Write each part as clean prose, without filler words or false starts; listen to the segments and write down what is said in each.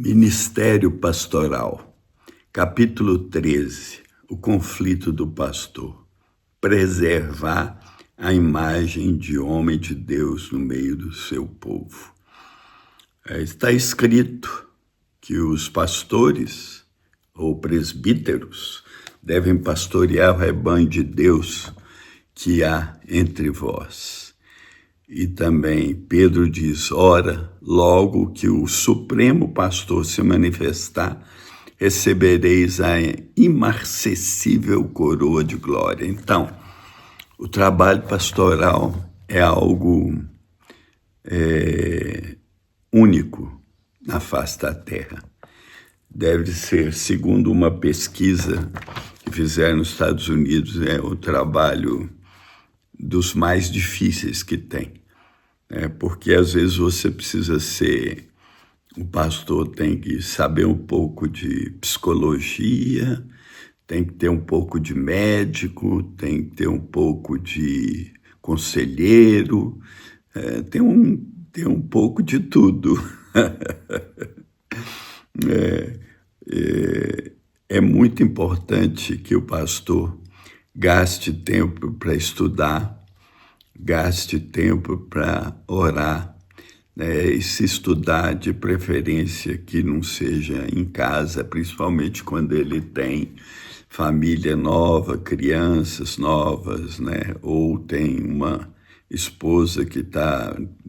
Ministério Pastoral, capítulo 13, o conflito do pastor. Preservar a imagem de homem de Deus no meio do seu povo. Está escrito que os pastores ou presbíteros devem pastorear o rebanho de Deus que há entre vós. E também Pedro diz, ora, logo que o Supremo Pastor se manifestar, recebereis a imarcessível coroa de glória. Então, o trabalho pastoral é algo único na face da terra. Deve ser, segundo uma pesquisa que fizeram nos Estados Unidos, o trabalho dos mais difíceis que tem. Porque às vezes você precisa ser, o pastor tem que saber um pouco de psicologia, tem que ter um pouco de médico, tem que ter um pouco de conselheiro, tem um pouco de tudo. É muito importante que o pastor gaste tempo para estudar, gaste tempo para orar, e se estudar de preferência que não seja em casa, principalmente quando ele tem família nova, crianças novas, ou tem uma esposa que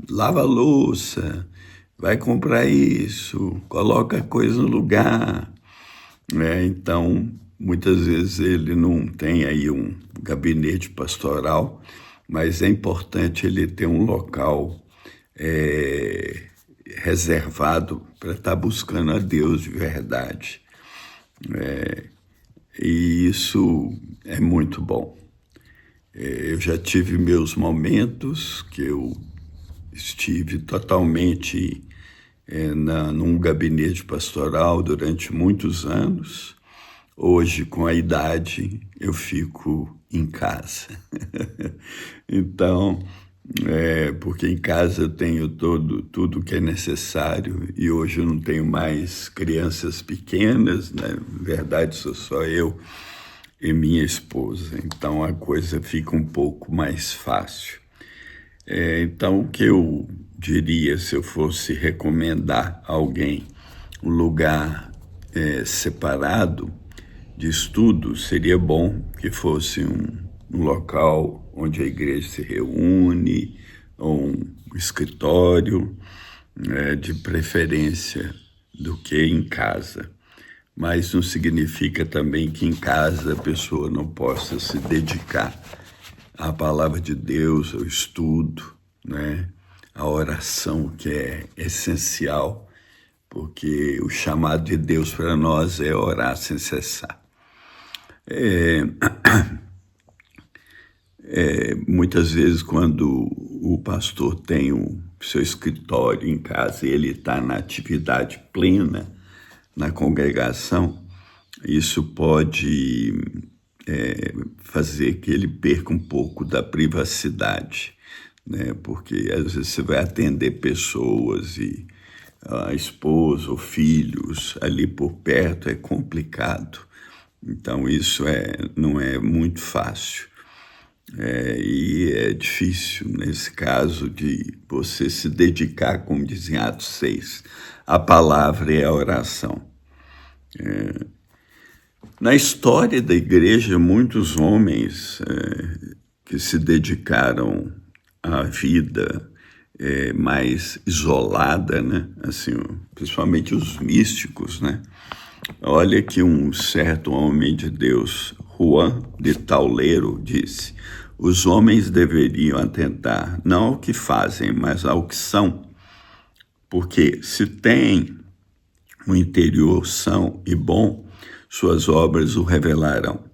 lava a louça, vai comprar isso, coloca a coisa no lugar, Então, muitas vezes ele não tem aí um gabinete pastoral, mas é importante ele ter um local reservado para estar buscando a Deus de verdade. E isso é muito bom. Eu já tive meus momentos que eu estive totalmente num gabinete pastoral durante muitos anos. Hoje, com a idade, eu fico em casa. Então, porque em casa eu tenho tudo que é necessário e hoje eu não tenho mais crianças pequenas, na verdade sou só eu e minha esposa, então a coisa fica um pouco mais fácil. Então, o que eu diria se eu fosse recomendar a alguém um lugar separado de estudo, seria bom que fosse um local onde a igreja se reúne, ou um escritório, de preferência do que em casa. Mas não significa também que em casa a pessoa não possa se dedicar à palavra de Deus, ao estudo, à oração, que é essencial, porque o chamado de Deus para nós é orar sem cessar. Muitas vezes, quando o pastor tem o seu escritório em casa e ele está na atividade plena na congregação, isso pode fazer que ele perca um pouco da privacidade, porque às vezes você vai atender pessoas e a esposa ou filhos ali por perto é complicado. Então isso não é muito fácil. E é difícil, nesse caso, de você se dedicar, como diz em Atos 6, à palavra e à oração. Na história da igreja, muitos homens que se dedicaram à vida mais isolada, assim, principalmente os místicos, Olha que um certo homem de Deus, Juan de Tauleiro, disse: os homens deveriam atentar não ao que fazem, mas ao que são, porque se têm um interior são e bom, suas obras o revelarão.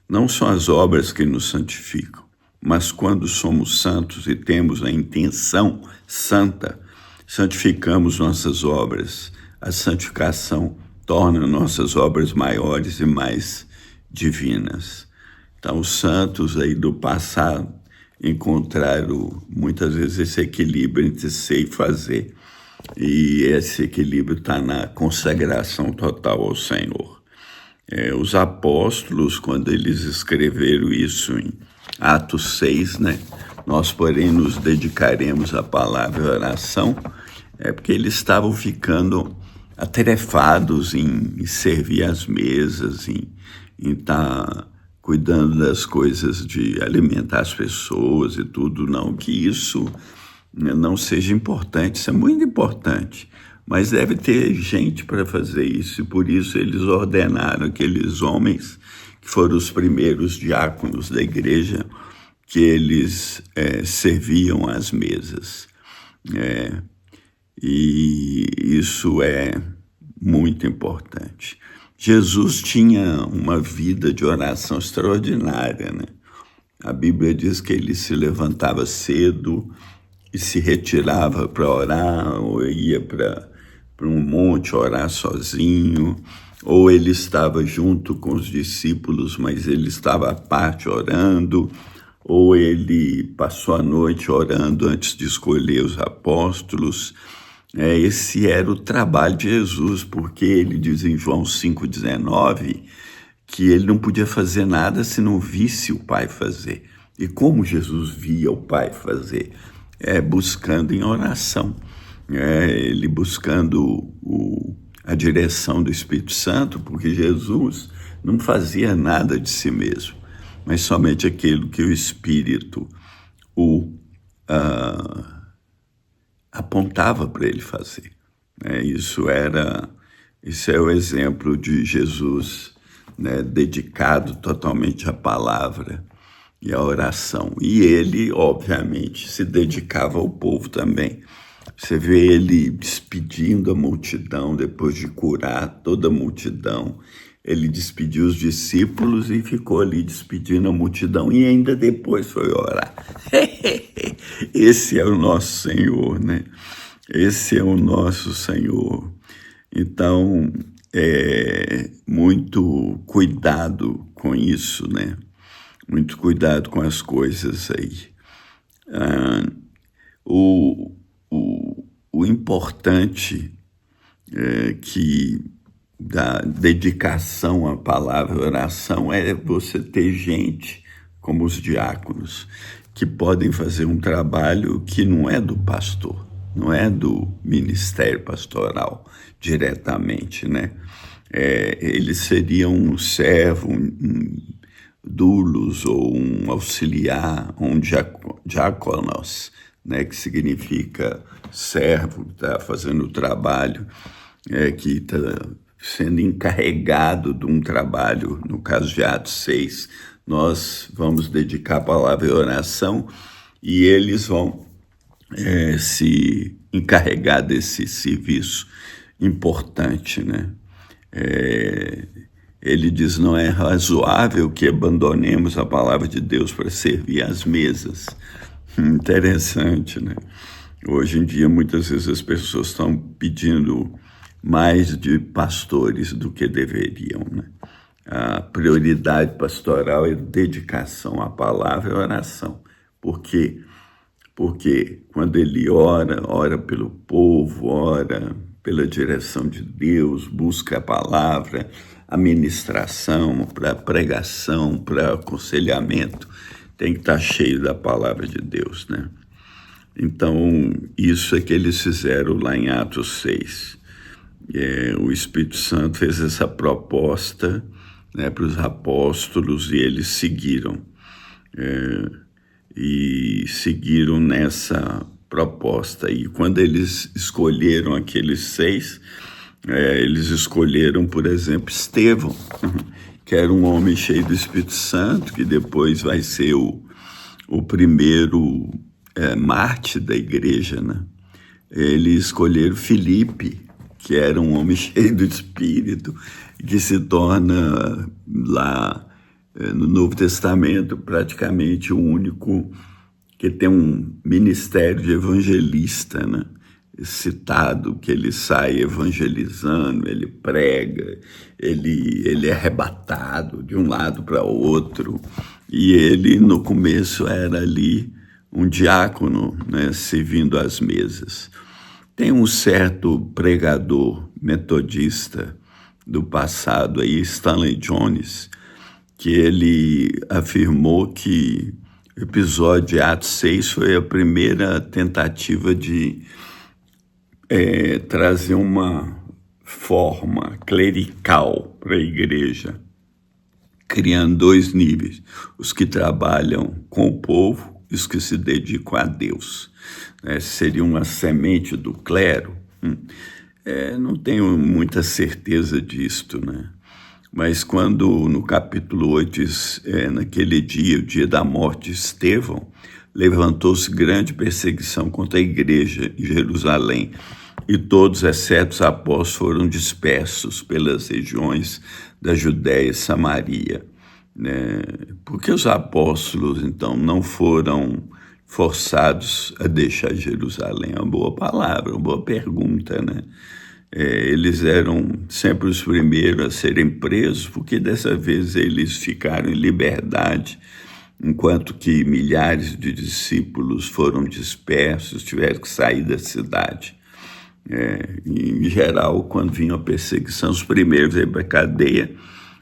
Não são as obras que nos santificam, mas quando somos santos e temos a intenção santa, santificamos nossas obras. A santificação torna nossas obras maiores e mais divinas. Então, os santos aí do passado encontraram muitas vezes esse equilíbrio entre ser e fazer. E esse equilíbrio está na consagração total ao Senhor. Os apóstolos, quando eles escreveram isso em Atos 6, né? Nós, porém, nos dedicaremos à palavra e oração, porque eles estavam ficando atarefados em servir as mesas, em estar cuidando das coisas de alimentar as pessoas e tudo. Não que isso não seja importante, isso é muito importante, mas deve ter gente para fazer isso, e por isso eles ordenaram aqueles homens que foram os primeiros diáconos da igreja, que eles serviam as mesas. E isso é muito importante. Jesus tinha uma vida de oração extraordinária, né? A Bíblia diz que ele se levantava cedo e se retirava para orar, ou ia para um monte orar sozinho, ou ele estava junto com os discípulos, mas ele estava à parte orando, ou ele passou a noite orando antes de escolher os apóstolos. Esse era o trabalho de Jesus, porque ele diz em João 5,19 que ele não podia fazer nada se não visse o Pai fazer. E como Jesus via o Pai fazer? Buscando em oração, ele buscando a direção do Espírito Santo, porque Jesus não fazia nada de si mesmo, mas somente aquilo que o Espírito apontava para ele fazer. Isso é o exemplo de Jesus, né, dedicado totalmente à palavra e à oração. E ele, obviamente, se dedicava ao povo também. Você vê ele despedindo a multidão, depois de curar toda a multidão. Ele despediu os discípulos e ficou ali despedindo a multidão, e ainda depois foi orar. Esse é o nosso Senhor, né? Esse é o nosso Senhor. Então, muito cuidado com isso, né? Muito cuidado com as coisas aí. O importante que da dedicação à palavra e oração é você ter gente como os diáconos, que podem fazer um trabalho que não é do pastor, não é do ministério pastoral diretamente, né? Eles seriam um servo, um doulos, ou um auxiliar, um diáconos, né, que significa servo, que está fazendo o trabalho, que está sendo encarregado de um trabalho. No caso de Atos 6, nós vamos dedicar a palavra e oração, e eles vão se encarregar desse serviço importante, né? Ele diz: não é razoável que abandonemos a palavra de Deus para servir às mesas. Interessante, né? Hoje em dia, muitas vezes as pessoas estão pedindo mais de pastores do que deveriam, né? A prioridade pastoral é dedicação à palavra e oração. Por quê? Porque quando ele ora pelo povo, ora pela direção de Deus, busca a palavra, a ministração, para pregação, para aconselhamento, tem que estar cheio da palavra de Deus, né? Então, isso é que eles fizeram lá em Atos 6. O Espírito Santo fez essa proposta, né, para os apóstolos, e eles seguiram. E seguiram nessa proposta. E quando eles escolheram aqueles 6, eles escolheram, por exemplo, Estevão, que era um homem cheio do Espírito Santo, que depois vai ser o primeiro mártir da igreja, né? Eles escolheram Filipe, que era um homem cheio do Espírito, que se torna lá no Novo Testamento praticamente o único que tem um ministério de evangelista, né? Citado, que ele sai evangelizando, ele prega, ele é arrebatado de um lado para o outro, e ele no começo era ali um diácono, né, servindo às mesas. Tem um certo pregador metodista do passado aí, Stanley Jones, que ele afirmou que o episódio de Atos 6 foi a primeira tentativa de trazer uma forma clerical para a igreja, criando dois níveis: os que trabalham com o povo e os que se dedicam a Deus. Seria uma semente do clero? Não tenho muita certeza disto, né? Mas quando no capítulo 8 diz, naquele dia, o dia da morte de Estevão, levantou-se grande perseguição contra a igreja em Jerusalém, e todos, exceto os apóstolos, foram dispersos pelas regiões da Judéia e Samaria. Né? Por que os apóstolos, então, não foram forçados a deixar Jerusalém? É uma boa palavra, uma boa pergunta, né? Eles eram sempre os primeiros a serem presos, porque dessa vez eles ficaram em liberdade, enquanto que milhares de discípulos foram dispersos, tiveram que sair da cidade. Em geral, quando vinha a perseguição, os primeiros a ir para a cadeia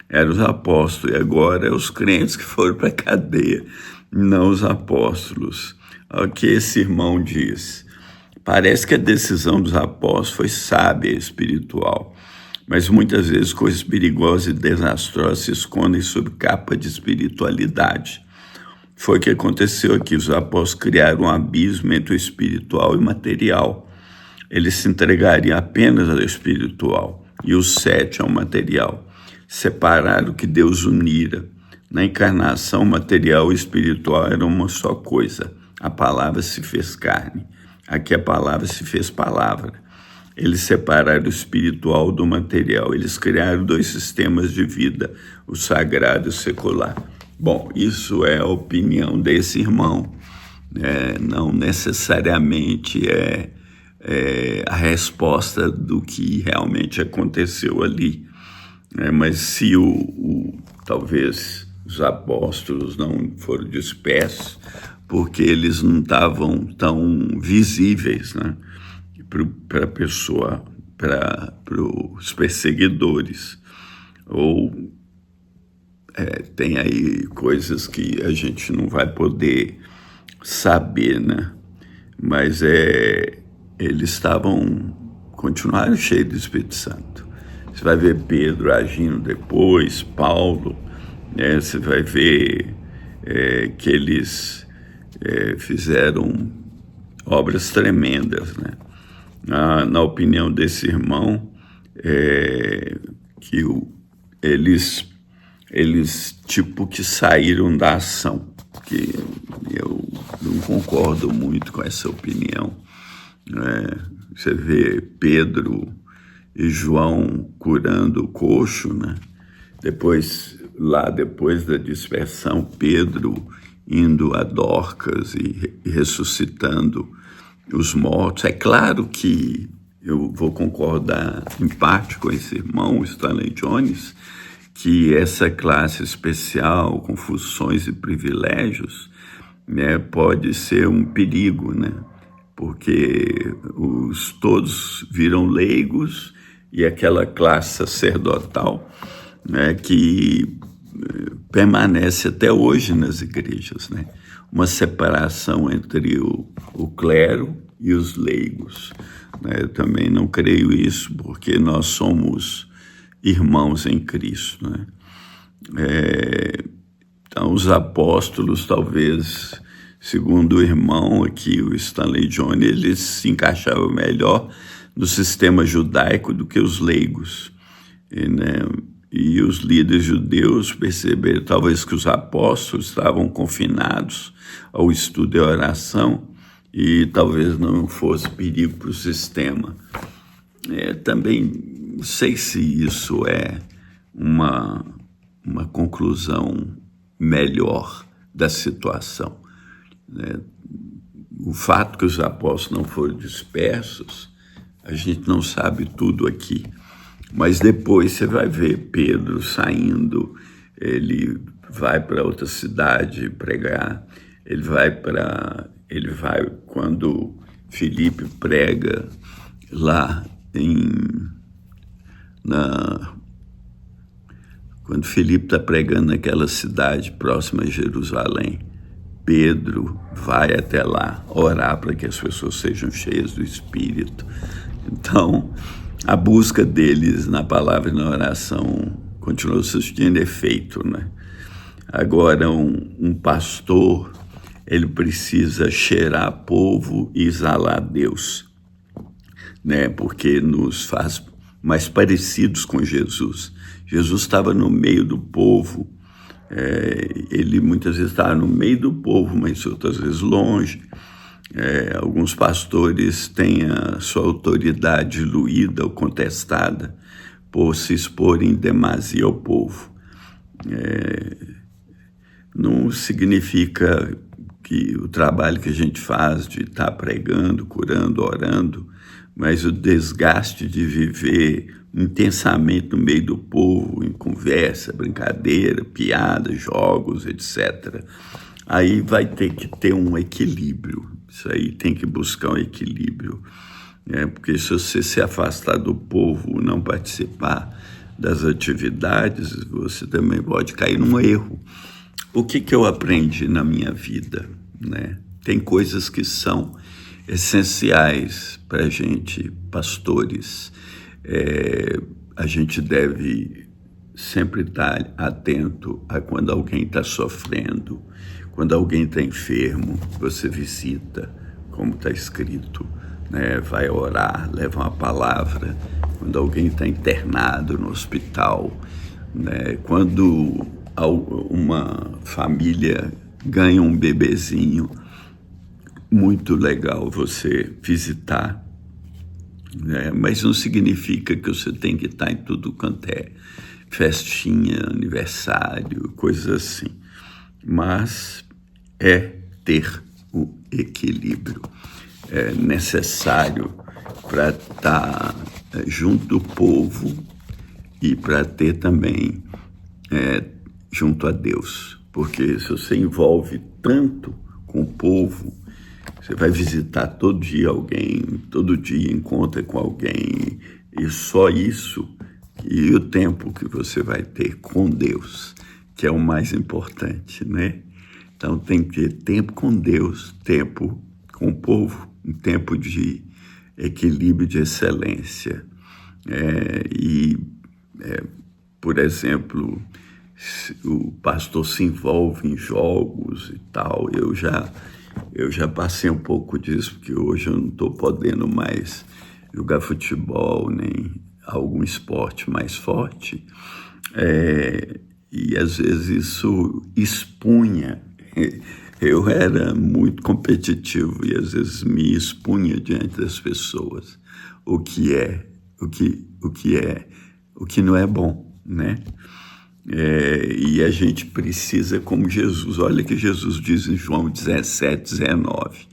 eram os apóstolos, e agora os crentes que foram para a cadeia, não os apóstolos. O que esse irmão diz? Parece que a decisão dos apóstolos foi sábia e espiritual, mas muitas vezes coisas perigosas e desastrosas se escondem sob capa de espiritualidade. Foi o que aconteceu aqui. Os apóstolos criaram um abismo entre o espiritual e o material. Eles se entregariam apenas ao espiritual e os 7 ao material. Separaram o que Deus unira. Na encarnação, o material e o espiritual eram uma só coisa. A palavra se fez carne. Aqui a palavra se fez palavra. Eles separaram o espiritual do material. Eles criaram 2 sistemas de vida, o sagrado e o secular. Bom, isso é a opinião desse irmão. Não necessariamente é a resposta do que realmente aconteceu ali. Mas se talvez os apóstolos não foram dispersos, porque eles não estavam tão visíveis, né, para a pessoa, para os perseguidores. Ou tem aí coisas que a gente não vai poder saber, né? Mas eles continuaram cheios do Espírito Santo. Você vai ver Pedro agindo depois, Paulo, né? Você vai ver que eles fizeram obras tremendas, né? Na opinião desse irmão, que eles tipo que saíram da ação, que eu não concordo muito com essa opinião. Você vê Pedro e João curando o coxo, né? Depois da dispersão, Pedro indo a Dorcas e ressuscitando os mortos. É claro que eu vou concordar em parte com esse irmão, Stanley Jones, que essa classe especial, com funções e privilégios, né, pode ser um perigo, né? Porque todos viram leigos, e aquela classe sacerdotal, né, que permanece até hoje nas igrejas, né? Uma separação entre o clero e os leigos, né? Eu também não creio isso, porque nós somos irmãos em Cristo, né? Então, os apóstolos, talvez, segundo o irmão aqui, o Stanley Jones, eles se encaixavam melhor no sistema judaico do que os leigos, e os líderes judeus perceberam talvez que os apóstolos estavam confinados ao estudo e à oração, e talvez não fosse perigo para o sistema. Também não sei se isso é uma conclusão melhor da situação, né? O fato que os apóstolos não foram dispersos, a gente não sabe tudo aqui, mas depois você vai ver Pedro saindo, ele vai para outra cidade pregar, ele vai quando Filipe prega lá quando Filipe está pregando naquela cidade próxima a Jerusalém, Pedro vai até lá orar para que as pessoas sejam cheias do Espírito. Então, a busca deles na palavra e na oração continuou surtindo efeito, né? Agora, um pastor, ele precisa cheirar povo e exalar Deus, né? Porque nos faz mais parecidos com Jesus. Jesus estava no meio do povo, ele muitas vezes estava no meio do povo, mas outras vezes longe. Alguns pastores têm a sua autoridade diluída ou contestada por se expor em demasia ao povo. Não significa que o trabalho que a gente faz de estar pregando, curando, orando, mas o desgaste de viver intensamente no meio do povo, em conversa, brincadeira, piada, jogos, etc. Aí vai ter que ter um equilíbrio. Isso aí tem que buscar um equilíbrio. Porque se você se afastar do povo, não participar das atividades, você também pode cair num erro. O que eu aprendi na minha vida, né? Tem coisas que são essenciais para a gente, pastores. A gente deve sempre estar atento a quando alguém está sofrendo, quando alguém está enfermo, você visita, como está escrito, né? Vai orar, leva uma palavra. Quando alguém está internado no hospital, né? Quando uma família ganha um bebezinho, muito legal você visitar, né? Mas não significa que você tem que estar em tudo quanto é festinha, aniversário, coisas assim. Mas é ter o equilíbrio. É necessário para estar junto do povo e para ter também junto a Deus. Porque se você envolve tanto com o povo, você vai visitar todo dia alguém, todo dia encontra com alguém, e só isso, e o tempo que você vai ter com Deus, que é o mais importante, né? Então tem que ter tempo com Deus, tempo com o povo, um tempo de equilíbrio, de excelência. Por exemplo, o pastor se envolve em jogos e tal, eu já passei um pouco disso, porque hoje eu não estou podendo mais jogar futebol, nem algum esporte mais forte, e às vezes isso expunha. Eu era muito competitivo e às vezes me expunha diante das pessoas, o que não é bom, né? E a gente precisa, como Jesus, olha que Jesus diz em João 17:19,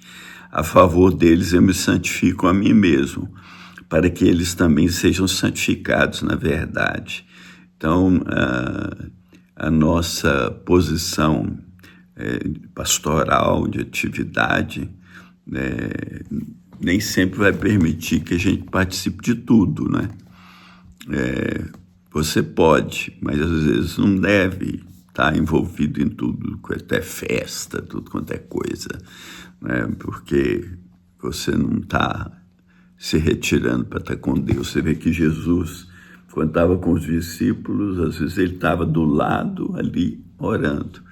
a favor deles eu me santifico a mim mesmo, para que eles também sejam santificados na verdade. Então, a nossa posição pastoral, de atividade, nem sempre vai permitir que a gente participe de tudo, né? Você pode, mas às vezes não deve estar envolvido em tudo, até festa, tudo quanto é coisa, né? Porque você não está se retirando para estar com Deus. Você vê que Jesus, quando estava com os discípulos, às vezes ele estava do lado ali, orando,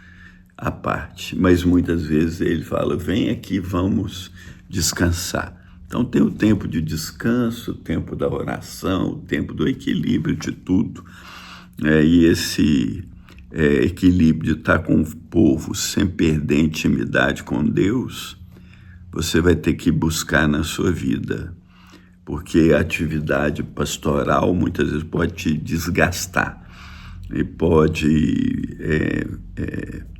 à parte. Mas muitas vezes ele fala, vem aqui, vamos descansar. Então tem o tempo de descanso, o tempo da oração, o tempo do equilíbrio de tudo. E esse equilíbrio de estar com o povo sem perder a intimidade com Deus, você vai ter que buscar na sua vida. Porque a atividade pastoral muitas vezes pode te desgastar e pode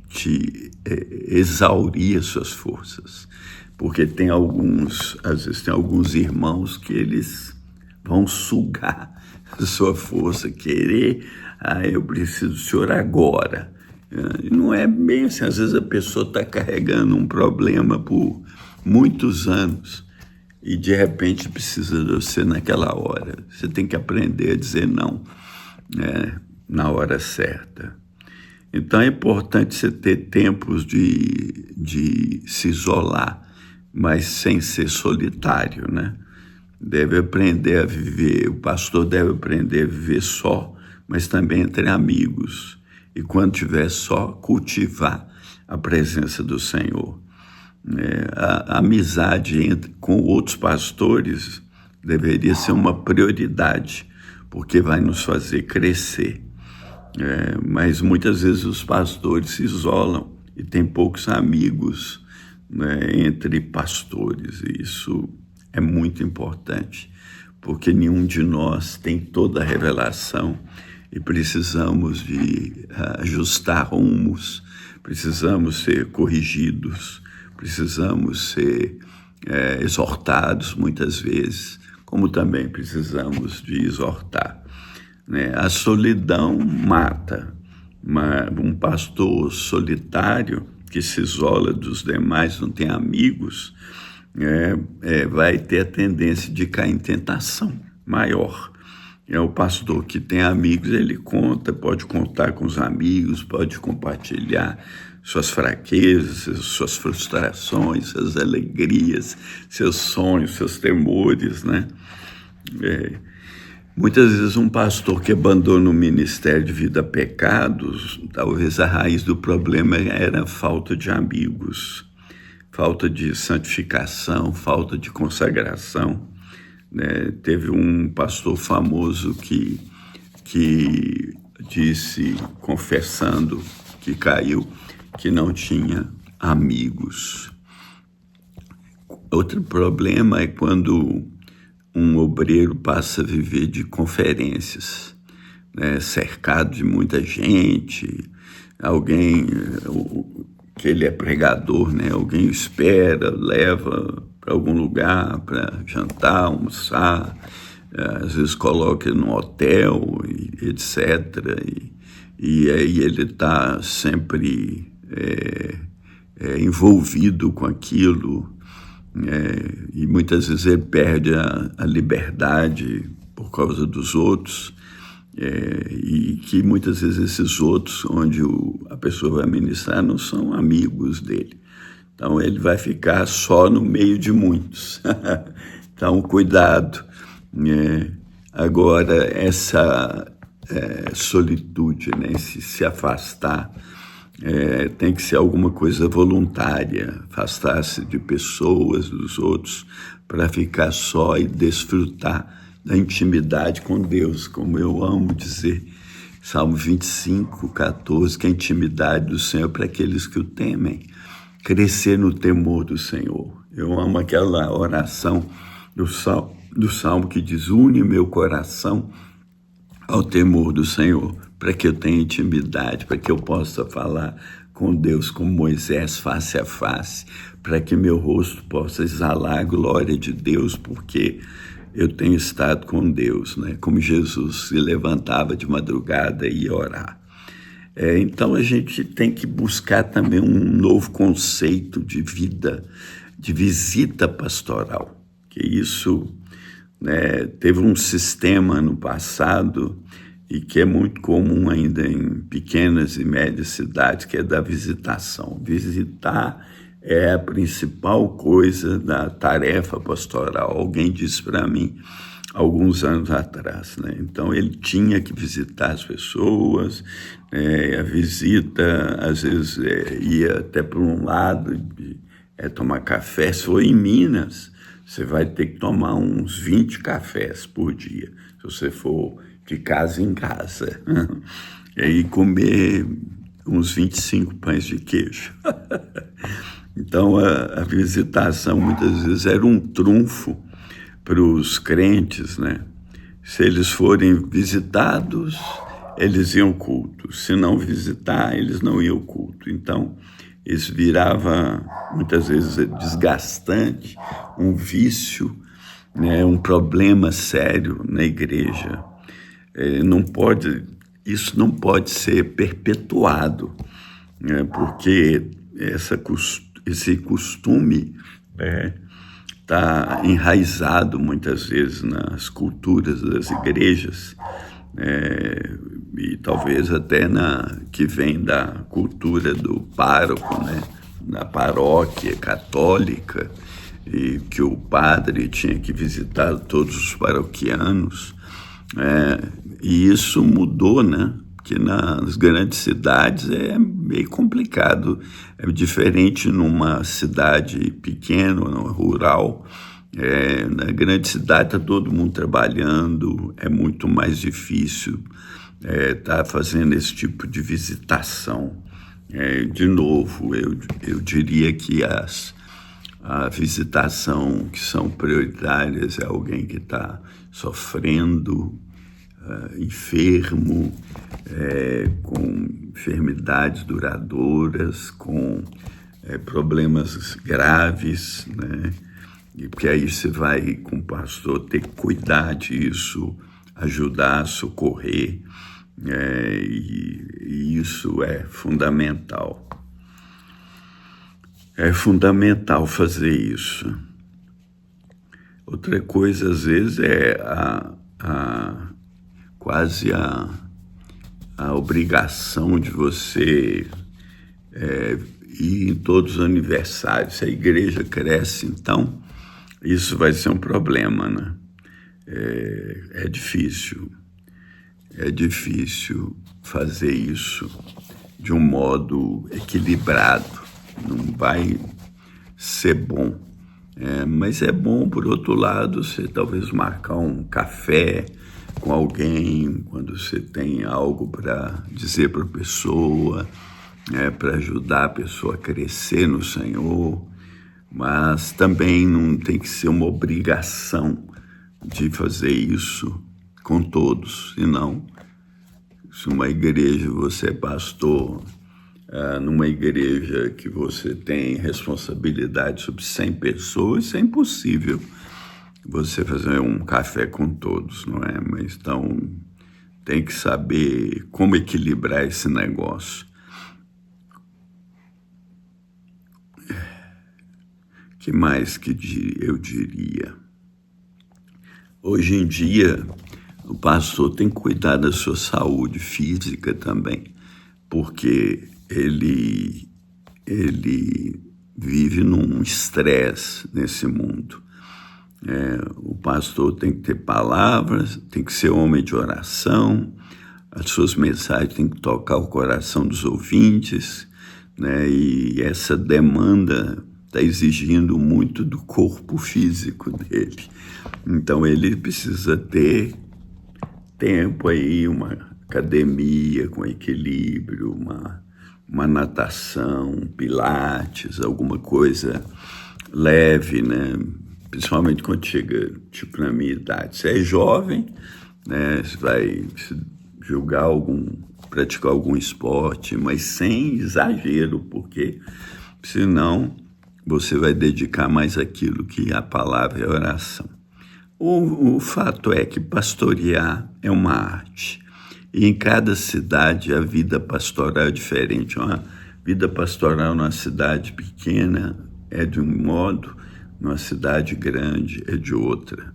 te exaurir as suas forças. Porque às vezes tem alguns irmãos que eles vão sugar a sua força, querer, eu preciso do senhor agora. Não é bem assim, às vezes a pessoa está carregando um problema por muitos anos, e de repente precisa de você naquela hora. Você tem que aprender a dizer não, né, na hora certa. Então é importante você ter tempos de se isolar, mas sem ser solitário, né? Deve aprender a viver, o pastor deve aprender a viver só, mas também entre amigos. E quando tiver só, cultivar a presença do Senhor. A amizade com outros pastores deveria ser uma prioridade, porque vai nos fazer crescer. Mas muitas vezes os pastores se isolam e tem poucos amigos, né, entre pastores. E isso é muito importante, porque nenhum de nós tem toda a revelação e precisamos de ajustar rumos, precisamos ser corrigidos, precisamos ser exortados muitas vezes, como também precisamos de exortar. A solidão mata. Um pastor solitário que se isola dos demais, não tem amigos, vai ter a tendência de cair em tentação maior. O pastor que tem amigos, ele pode contar com os amigos, pode compartilhar suas fraquezas, suas frustrações, suas alegrias, seus sonhos, seus temores, né? Muitas vezes um pastor que abandona o ministério devido a pecados, talvez a raiz do problema era a falta de amigos, falta de santificação, falta de consagração. Teve um pastor famoso que disse, confessando que caiu, que não tinha amigos. Outro problema é quando um obreiro passa a viver de conferências, né, cercado de muita gente, alguém, que ele é pregador, né, alguém espera, leva para algum lugar para jantar, almoçar, às vezes coloca no hotel, etc. E aí ele está sempre envolvido com aquilo, e muitas vezes ele perde a liberdade por causa dos outros, e que muitas vezes esses outros, onde a pessoa vai ministrar, não são amigos dele. Então ele vai ficar só no meio de muitos. Então cuidado. Agora essa solitude, né, se afastar, tem que ser alguma coisa voluntária, afastar-se de pessoas, dos outros, para ficar só e desfrutar da intimidade com Deus, como eu amo dizer, Salmo 25, 14, que a intimidade do Senhor é para aqueles que o temem, crescer no temor do Senhor. Eu amo aquela oração do Salmo que diz, une meu coração ao temor do Senhor, para que eu tenha intimidade, para que eu possa falar com Deus como Moisés, face a face, para que meu rosto possa exalar a glória de Deus, porque eu tenho estado com Deus, né? Como Jesus se levantava de madrugada e ia orar. Então a gente tem que buscar também um novo conceito de vida, de visita pastoral, que isso, né, teve um sistema no passado e que é muito comum ainda em pequenas e médias cidades, que é da visitação. Visitar é a principal coisa da tarefa pastoral. Alguém disse para mim, alguns anos atrás, né? Então ele tinha que visitar as pessoas, a visita às vezes ia até para um lado de tomar café. Se for em Minas, você vai ter que tomar uns 20 cafés por dia, se você for de casa em casa, e aí comer uns 25 pães de queijo. Então a visitação muitas vezes era um trunfo para os crentes, né? Se eles forem visitados, eles iam ao culto. Se não visitar, eles não iam ao culto. Então, isso virava, muitas vezes, desgastante, um vício, né? Um problema sério na igreja. Isso não pode ser perpetuado, né? Porque esse costume está enraizado muitas vezes nas culturas das igrejas, e talvez até que vem da cultura do pároco, né, na paróquia católica, e que o padre tinha que visitar todos os paroquianos, e isso mudou, né? Porque nas grandes cidades é meio complicado, é diferente numa cidade pequena, no rural. Na grande cidade está todo mundo trabalhando, é muito mais difícil estar fazendo esse tipo de visitação. De novo, eu diria que a visitação que são prioritárias é alguém que está sofrendo, enfermo, com enfermidades duradouras, com problemas graves, né? E porque aí você vai, com o pastor, ter que cuidar disso, ajudar, socorrer, e isso é fundamental. É fundamental fazer isso. Outra coisa, às vezes, é quase a obrigação de você ir em todos os aniversários. Se a igreja cresce, então, isso vai ser um problema, né? É difícil fazer isso de um modo equilibrado, não vai ser bom. Mas é bom, por outro lado, você talvez marcar um café com alguém, quando você tem algo para dizer para a pessoa, para ajudar a pessoa a crescer no Senhor, mas também não tem que ser uma obrigação de fazer isso com todos, senão, se uma igreja, você é pastor, numa igreja que você tem responsabilidade sobre 100 pessoas, isso é impossível você fazer um café com todos, não é? Mas então tem que saber como equilibrar esse negócio. Que mais que eu diria? Hoje em dia, o pastor tem que cuidar da sua saúde física também, porque ele vive num estresse nesse mundo. O pastor tem que ter palavras, tem que ser homem de oração, as suas mensagens têm que tocar o coração dos ouvintes, né? E essa demanda está exigindo muito do corpo físico dele. Então ele precisa ter tempo aí, uma academia com equilíbrio, uma natação, pilates, alguma coisa leve, né? Principalmente quando chega, tipo, na minha idade. Você é jovem, né? Você vai praticar algum esporte, mas sem exagero, porque senão você vai dedicar mais àquilo que a palavra e a oração. O fato é que pastorear é uma arte. E em cada cidade a vida pastoral é diferente. Uma vida pastoral numa cidade pequena é de um modo, numa cidade grande é de outra.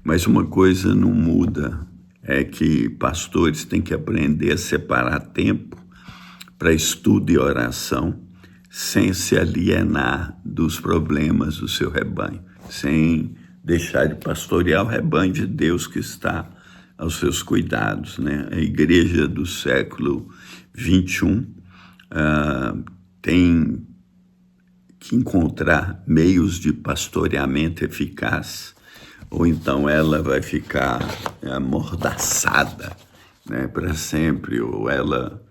Mas uma coisa não muda, é que pastores têm que aprender a separar tempo para estudo e oração, sem se alienar dos problemas do seu rebanho, sem deixar de pastorear o rebanho de Deus que está aos seus cuidados, né? A igreja do século XXI tem que encontrar meios de pastoreamento eficaz, ou então ela vai ficar amordaçada, né, para sempre, ou ela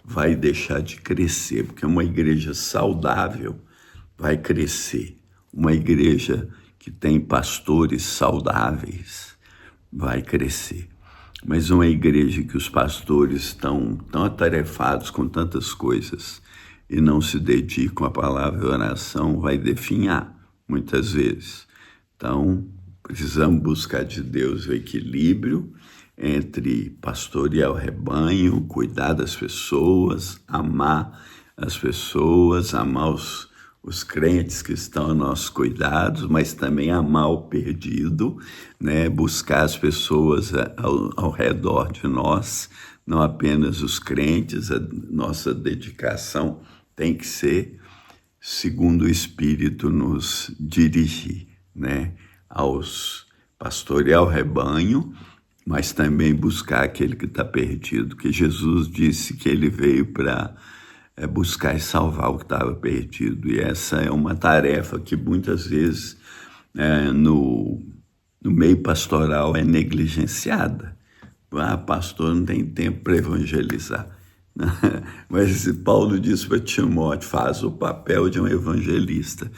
vai deixar de crescer, porque uma igreja saudável vai crescer. Uma igreja que tem pastores saudáveis vai crescer. Mas uma igreja que os pastores estão tão atarefados com tantas coisas e não se dedicam à palavra e oração vai definhar muitas vezes. Então, precisamos buscar de Deus o equilíbrio entre pastorear o rebanho, cuidar das pessoas, amar as pessoas, amar os crentes que estão a nossos cuidados, mas também amar o perdido, né? Buscar as pessoas ao redor de nós, não apenas os crentes. A nossa dedicação tem que ser segundo o Espírito nos dirigir, né? Pastorear o rebanho, mas também buscar aquele que está perdido, que Jesus disse que ele veio para buscar e salvar o que estava perdido. E essa é uma tarefa que muitas vezes no meio pastoral é negligenciada. Pastor não tem tempo para evangelizar. Mas Paulo diz para Timóteo: faz o papel de um evangelista.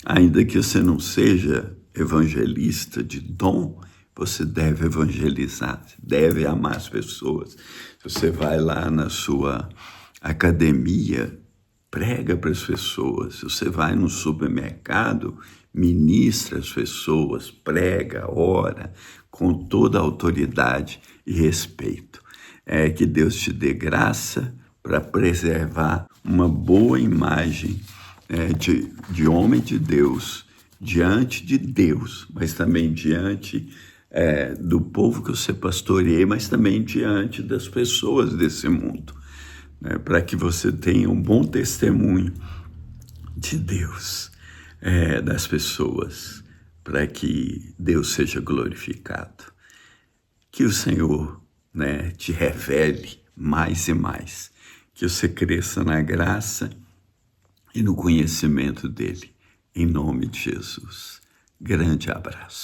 Ainda que você não seja evangelista de dom, você deve evangelizar, deve amar as pessoas. Se você vai lá na sua academia, prega para as pessoas. Se você vai no supermercado, ministra as pessoas, prega, ora, com toda a autoridade e respeito. Que Deus te dê graça para preservar uma boa imagem de homem de Deus, diante de Deus, mas também diante do povo que você pastoreia, mas também diante das pessoas desse mundo, né? Para que você tenha um bom testemunho de Deus, das pessoas, para que Deus seja glorificado. Que o Senhor, né, te revele mais e mais, que você cresça na graça e no conhecimento dele, em nome de Jesus. Grande abraço.